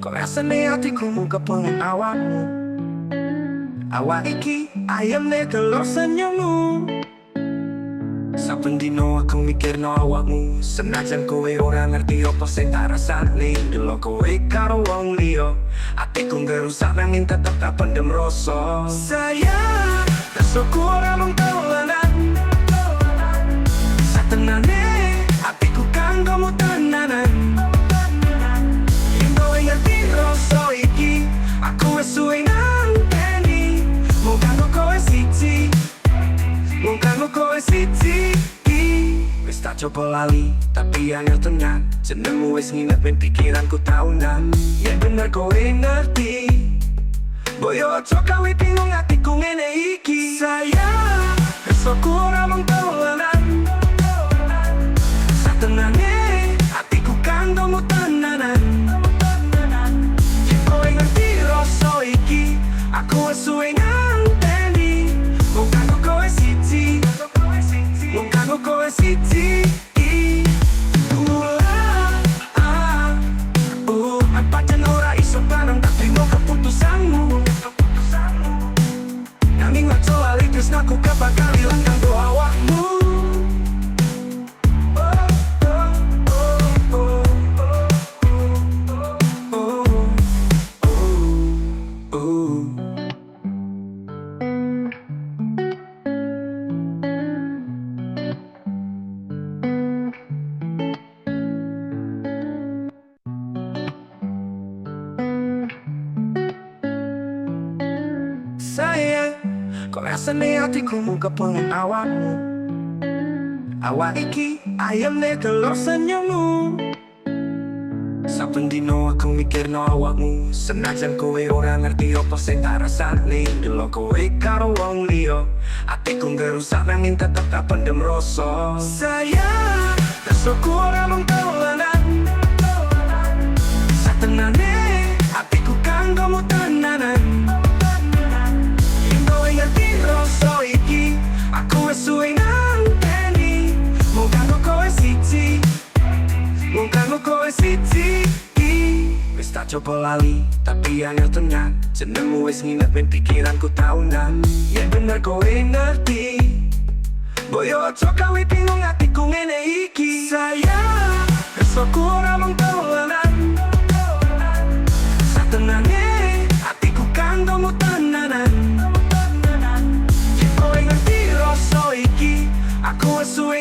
Kok rasane hatiku muka pengen awakmu. Awak iki ayamne telur senyummu. Saben dino aku mikirno awakmu, senajan kowe ora ngerti apa sing tak rasani. Delok kowe karo wong liya, atiku ngerusak nanging tetep tak pendem rasa. Sayang, rasaku ora mung dolanan. Satenane atiku kanggomu tenanan. Yen kowe ngerti rasa iki, aku wis suwe nganteni. Mung kanggo kowe siji, mung kanggo kowe siji. Wis tak coba lali, tapi angel tenan. Jenengmu wis nginep ing pikiranku taunan. Ya bener kowe ngerti, boyo aja kowe bingung atiku ngene iki. Sayang, rasaku ora mung dolanan. Satenane atiku kanggomu tenanan. Yen kowe ngerti rasa iki, aku wis suwe nganteni. Mung kanggo kowe siji, mung kanggo kowe siji. Pancen ora iso bareng tak trimo keputusanmu. Nanging aja lali tresnaku bakal ilang kanggo awakmu. Sayang, kok rasane hatiku muka pengen awakmu. Awak iki ayamne telur senyummu. Saben dino aku mikirno awakmu, senajan kowe ora ngerti apa sing tak rasani. Delok kowe karo wong liya, atiku ngerusak nanging tetep tak pendem rasa. Sayang, rasaku ora mung dolanan. Satenane atiku kanggomu tenanan. Rasa iki, aku wis suwe nganteni. Mung kanggo kowe siji, mung kanggo kowe siji. Wis tak coba lali, tapi angel tenan. Jenengmu wis nginep ing pikiranku taunan. Ya bener kowe ngerti, boyo aja kowe bingung atiku ngene iki. Sayang, rasaku ora mung dolanan. Satenane atiku kanggomu tenanan. Aku wis suwe